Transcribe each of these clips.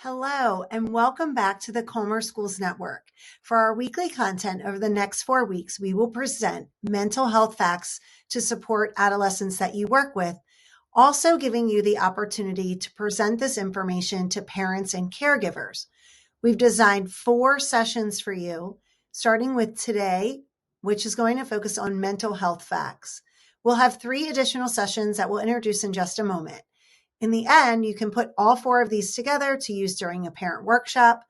Hello, and welcome back to the Comer Schools Network. For our weekly content over the next 4 weeks, we will present mental health facts to support adolescents that you work with, also giving you the opportunity to present this information to parents and caregivers. We've designed 4 sessions for you, starting with today, which is going to focus on mental health facts. We'll have 3 additional sessions that we'll introduce in just a moment. In the end, you can put all 4 of these together to use during a parent workshop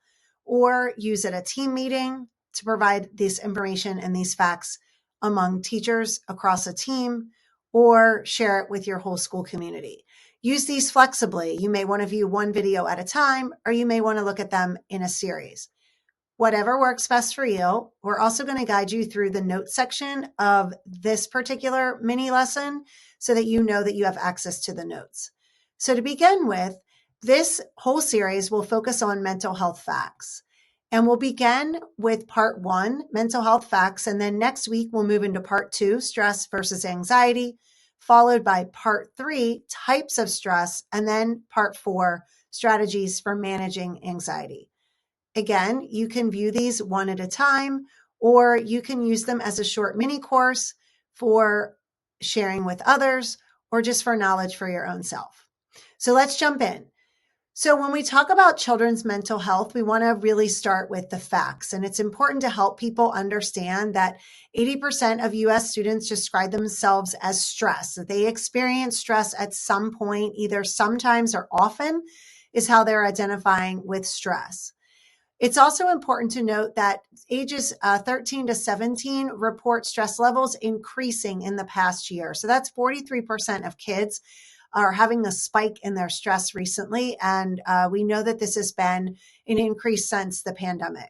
or use at a team meeting to provide this information and these facts among teachers across a team, or share it with your whole school community. Use these flexibly. You may want to view one video at a time, or you may want to look at them in a series. Whatever works best for you. We're also going to guide you through the notes section of this particular mini lesson so that you know that you have access to the notes. So to begin with, this whole series will focus on mental health facts. And we'll begin with part 1, mental health facts. And then next week, we'll move into part 2, stress versus anxiety, followed by part 3, types of stress, and then part 4, strategies for managing anxiety. Again, you can view these one at a time, or you can use them as a short mini course for sharing with others, or just for knowledge for your own self. So let's jump in. So when we talk about children's mental health, we want to really start with the facts. And it's important to help people understand that 80% of US students describe themselves as stressed, that they experience stress at some point, either sometimes or often, is how they're identifying with stress. It's also important to note that ages 13 to 17 report stress levels increasing in the past year. So that's 43% of kids are having a spike in their stress recently. And we know that this has been an increase since the pandemic.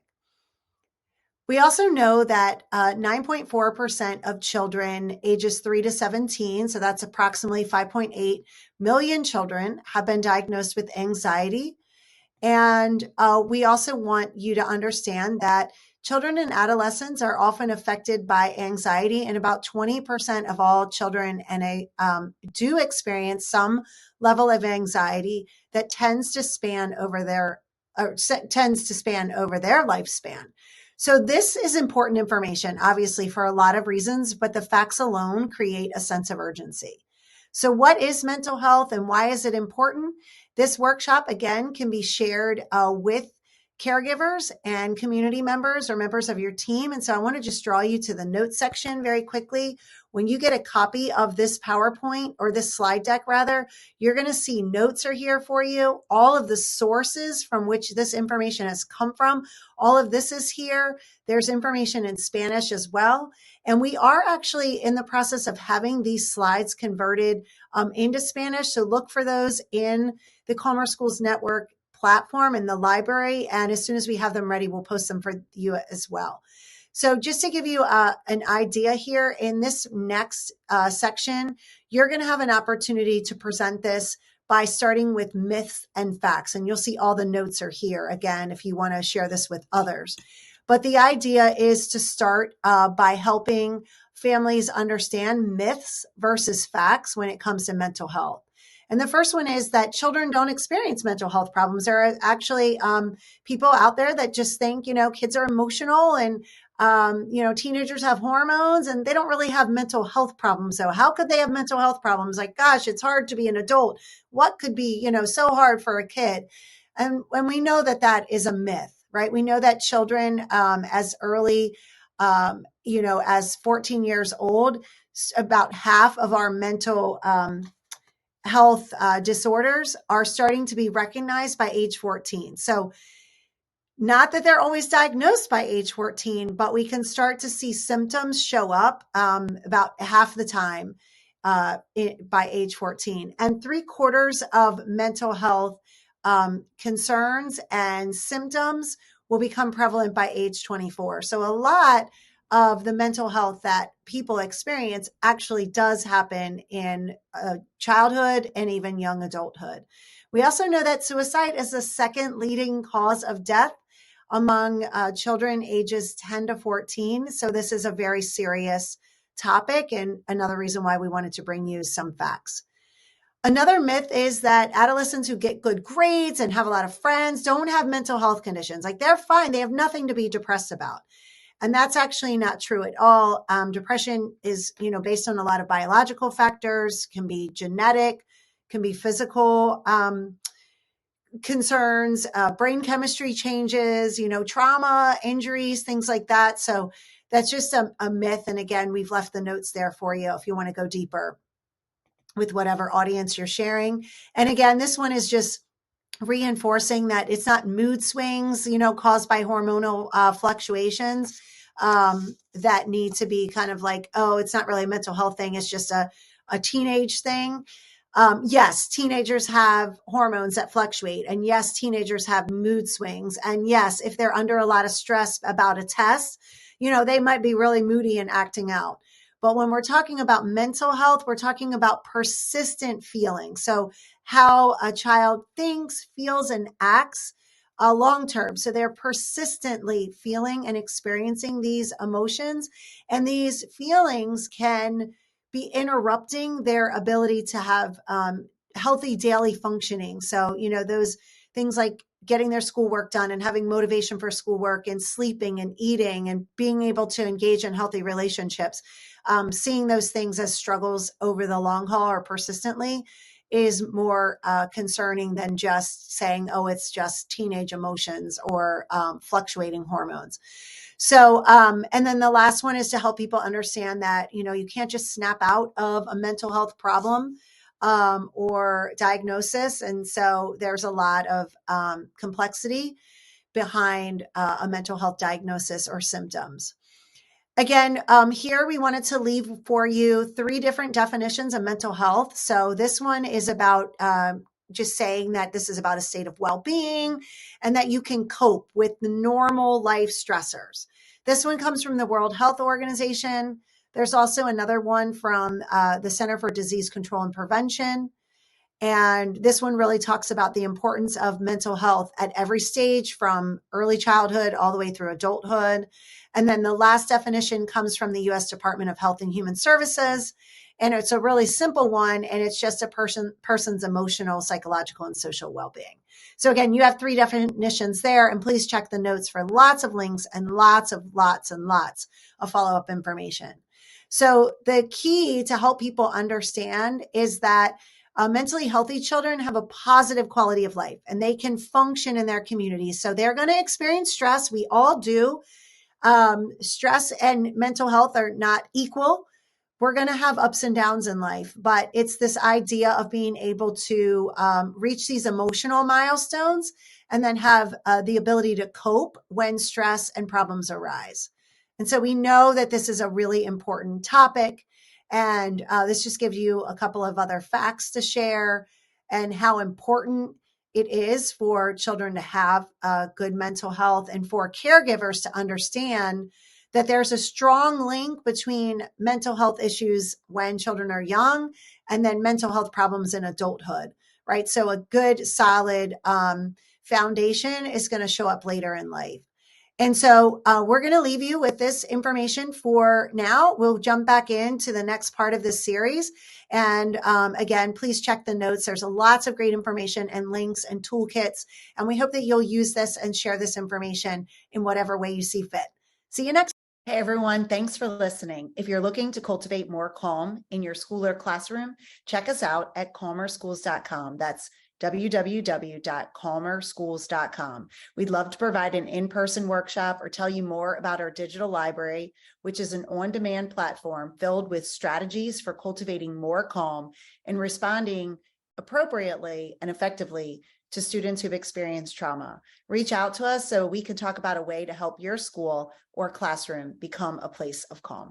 We also know that 9.4% of children ages 3 to 17, so that's approximately 5.8 million children, have been diagnosed with anxiety. And we also want you to understand that children and adolescents are often affected by anxiety, and about 20% of all children do experience some level of anxiety that tends to span over their lifespan. So this is important information, obviously, for a lot of reasons, but the facts alone create a sense of urgency. So what is mental health and why is it important? This workshop, again, can be shared with caregivers and community members or members of your team. And so I want to just draw you to the notes section very quickly. When you get a copy of this PowerPoint, or this slide deck rather, you're going to see notes are here for you. All of the sources from which this information has come from, all of this is here. There's information in Spanish as well. And we are actually in the process of having these slides converted into Spanish. So look for those in the Comer Schools Network platform in the library. And as soon as we have them ready, we'll post them for you as well. So just to give you an idea here, in this next section, you're going to have an opportunity to present this by starting with myths and facts. And you'll see all the notes are here, again, if you want to share this with others. But the idea is to start by helping families understand myths versus facts when it comes to mental health. And the first one is that children don't experience mental health problems. There are actually people out there that just think, kids are emotional and, teenagers have hormones and they don't really have mental health problems. So how could they have mental health problems? Like, gosh, it's hard to be an adult. What could be, so hard for a kid? And when we know that that is a myth, right? We know that children as early, as 14 years old, about half of our mental health disorders are starting to be recognized by age 14. So not that they're always diagnosed by age 14, but we can start to see symptoms show up about half the time by age 14. And 3/4 of mental health concerns and symptoms will become prevalent by age 24. So a lot of the mental health that people experience actually does happen in childhood and even young adulthood. We also know that suicide is the second leading cause of death among children ages 10 to 14. So this is a very serious topic and another reason why we wanted to bring you some facts. Another myth is that adolescents who get good grades and have a lot of friends don't have mental health conditions. Like they're fine. They have nothing to be depressed about. And that's actually not true at all. Depression is, based on a lot of biological factors, can be genetic, can be physical concerns, brain chemistry changes, trauma, injuries, things like that. So that's just a myth. And again, we've left the notes there for you if you want to go deeper with whatever audience you're sharing. And again, this one is just reinforcing that it's not mood swings, caused by hormonal fluctuations that need to be kind of like, oh, it's not really a mental health thing. It's just a teenage thing. Yes, teenagers have hormones that fluctuate. And yes, teenagers have mood swings. And yes, if they're under a lot of stress about a test, they might be really moody and acting out. But when we're talking about mental health, we're talking about persistent feelings. So how a child thinks, feels, and acts long term. So they're persistently feeling and experiencing these emotions. And these feelings can be interrupting their ability to have healthy daily functioning. So, those things like getting their schoolwork done and having motivation for schoolwork and sleeping and eating and being able to engage in healthy relationships, seeing those things as struggles over the long haul or persistently is more concerning than just saying, oh, it's just teenage emotions or fluctuating hormones. So, and then the last one is to help people understand that, you can't just snap out of a mental health problem or diagnosis. And so there's a lot of complexity behind a mental health diagnosis or symptoms. Again, here we wanted to leave for you 3 different definitions of mental health. So this one is about just saying that this is about a state of well-being and that you can cope with the normal life stressors. This one comes from the World Health Organization. There's also another one from the Center for Disease Control and Prevention. And this one really talks about the importance of mental health at every stage from early childhood all the way through adulthood. And then the last definition comes from the U.S. Department of Health and Human Services. And it's a really simple one. And it's just a person's emotional, psychological, and social well-being. So again, you have 3 definitions there. And please check the notes for lots of links and lots of follow-up information. So the key to help people understand is that mentally healthy children have a positive quality of life and they can function in their communities. So they're going to experience stress. We all do. Stress and mental health are not equal. We're going to have ups and downs in life, but it's this idea of being able to reach these emotional milestones and then have the ability to cope when stress and problems arise. And so we know that this is a really important topic. And this just gives you a couple of other facts to share and how important it is for children to have good mental health and for caregivers to understand that there's a strong link between mental health issues when children are young and then mental health problems in adulthood, right? So a good, solid foundation is going to show up later in life. And so we're going to leave you with this information for now. We'll jump back into the next part of this series. And again, please check the notes. There's lots of great information and links and toolkits. And we hope that you'll use this and share this information in whatever way you see fit. See you next. Hey, everyone. Thanks for listening. If you're looking to cultivate more calm in your school or classroom, check us out at calmerschools.com. That's www.calmerschools.com. We'd love to provide an in-person workshop or tell you more about our digital library, which is an on-demand platform filled with strategies for cultivating more calm and responding appropriately and effectively to students who've experienced trauma. Reach out to us so we can talk about a way to help your school or classroom become a place of calm.